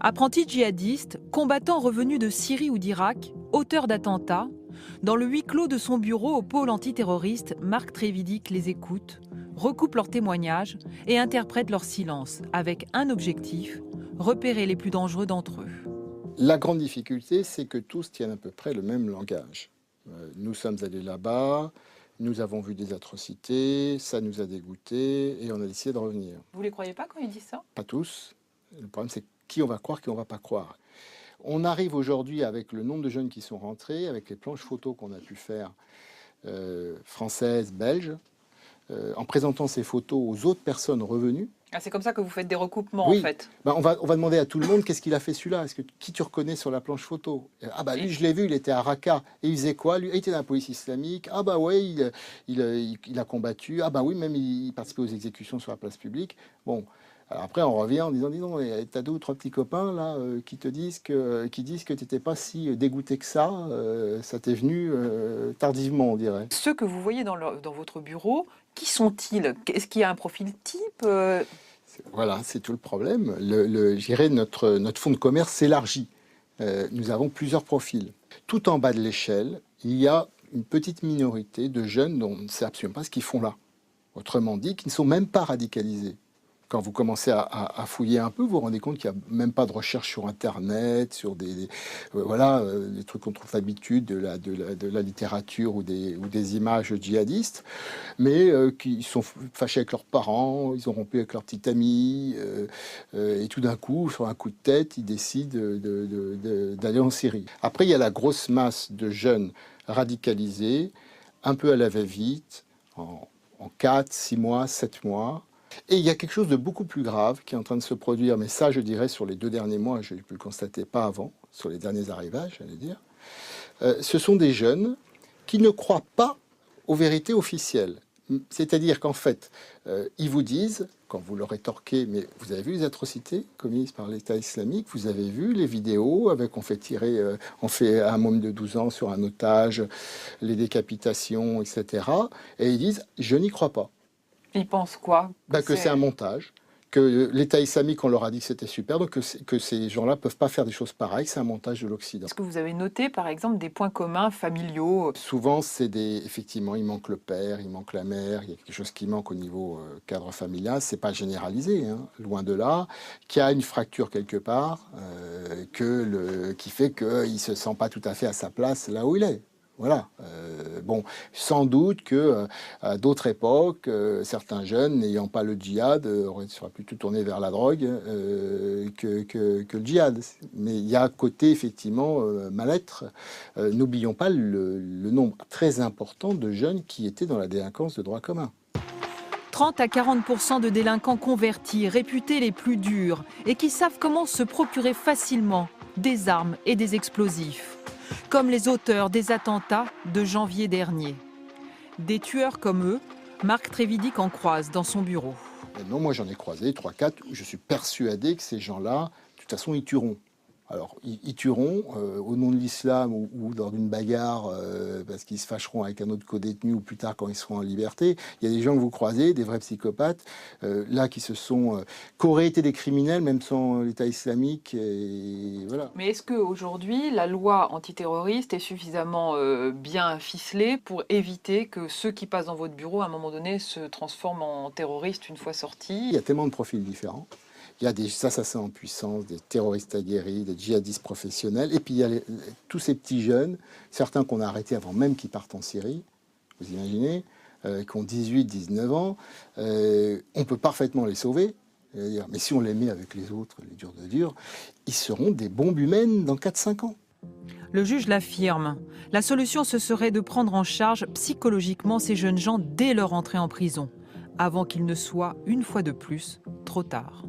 Apprenti djihadiste, combattant revenu de Syrie ou d'Irak, auteur d'attentats, dans le huis clos de son bureau au pôle antiterroriste, Marc Trévidic les écoute, recoupe leurs témoignages et interprète leur silence avec un objectif, repérer les plus dangereux d'entre eux. La grande difficulté, c'est que tous tiennent à peu près le même langage. Nous sommes allés là-bas, nous avons vu des atrocités, ça nous a dégoûtés et on a décidé de revenir. Vous les croyez pas quand ils disent ça? Pas tous. Le problème, c'est qui on va croire, qui on va pas croire. On arrive aujourd'hui avec le nombre de jeunes qui sont rentrés, avec les planches photos qu'on a pu faire, françaises, belges, en présentant ces photos aux autres personnes revenues. Ah, c'est comme ça que vous faites des recoupements Oui. en fait. Ben, on va demander à tout le monde qu'est-ce qu'il a fait celui-là. Qui tu reconnais sur la planche photo? Ah bah lui je l'ai vu, il était à Raqqa. Et il faisait quoi? Lui, il était dans la police islamique. Ah bah ouais, il a combattu. Ah bah oui, même il participait aux exécutions sur la place publique. Bon, alors après on revient en disant, dis donc, t'as deux ou trois petits copains là qui disent que t'étais pas si dégoûté que ça t'est venu tardivement, on dirait. Ceux que vous voyez dans votre bureau, qui sont-ils? Est-ce qu'il y a un profil type? Voilà, c'est tout le problème. Je dirais notre fonds de commerce s'élargit. Nous avons plusieurs profils. Tout en bas de l'échelle, il y a une petite minorité de jeunes dont on ne sait absolument pas ce qu'ils font là. Autrement dit, qui ne sont même pas radicalisés. Quand vous commencez à fouiller un peu, vous vous rendez compte qu'il n'y a même pas de recherche sur Internet, sur des trucs qu'on trouve d'habitude, de la littérature ou des images djihadistes, mais qui sont fâchés avec leurs parents, ils ont rompu avec leur petite amie, et tout d'un coup, sur un coup de tête, ils décident d'aller en Syrie. Après, il y a la grosse masse de jeunes radicalisés, un peu à la va-vite, en 4, 6 mois, 7 mois. Et il y a quelque chose de beaucoup plus grave qui est en train de se produire, mais ça, je dirais, sur les 2 derniers mois, je n'ai pu le constater pas avant, sur les derniers arrivages, j'allais dire. Ce sont des jeunes qui ne croient pas aux vérités officielles. C'est-à-dire qu'en fait, ils vous disent, quand vous leur rétorquez, mais vous avez vu les atrocités commises par l'État islamique, vous avez vu les vidéos avec on fait un môme de 12 ans sur un otage, les décapitations, etc. Et ils disent, je n'y crois pas. Ils pensent quoi? Que c'est un montage, que l'État islamique, on leur a dit que c'était super, donc que ces gens-là ne peuvent pas faire des choses pareilles, c'est un montage de l'Occident. Est-ce que vous avez noté, par exemple, des points communs familiaux? Souvent, effectivement, il manque le père, il manque la mère, il y a quelque chose qui manque au niveau cadre familial, c'est pas généralisé, hein, loin de là, qu'il y a une fracture quelque part, qui fait qu'il ne se sent pas tout à fait à sa place là où il est. Voilà. Bon, sans doute que à d'autres époques, certains jeunes n'ayant pas le djihad seraient plutôt tournés vers la drogue que le djihad. Mais il y a à côté effectivement mal-être. N'oublions pas le nombre très important de jeunes qui étaient dans la délinquance de droit commun. 30 à 40% de délinquants convertis, réputés les plus durs et qui savent comment se procurer facilement des armes et des explosifs. Comme les auteurs des attentats de janvier dernier. Des tueurs comme eux, Marc Trévidic en croise dans son bureau. Non, moi j'en ai croisé 3-4, je suis persuadé que ces gens-là, de toute façon, ils tueront. Alors, ils tueront au nom de l'islam ou lors d'une bagarre parce qu'ils se fâcheront avec un autre co-détenu ou plus tard quand ils seront en liberté. Il y a des gens que vous croisez, des vrais psychopathes, là qui auraient été des criminels même sans l'État islamique. Et voilà. Mais est-ce qu'aujourd'hui, la loi antiterroriste est suffisamment bien ficelée pour éviter que ceux qui passent dans votre bureau, à un moment donné, se transforment en terroristes une fois sortis? Il y a tellement de profils différents. Il y a des assassins en puissance, des terroristes aguerris, des djihadistes professionnels. Et puis il y a tous ces petits jeunes, certains qu'on a arrêtés avant même qu'ils partent en Syrie, vous imaginez, qui ont 18, 19 ans. On peut parfaitement les sauver. Mais si on les met avec les autres, les durs de durs, ils seront des bombes humaines dans 4-5 ans. Le juge l'affirme. La solution, ce serait de prendre en charge psychologiquement ces jeunes gens dès leur entrée en prison, avant qu'il ne soit, une fois de plus, trop tard.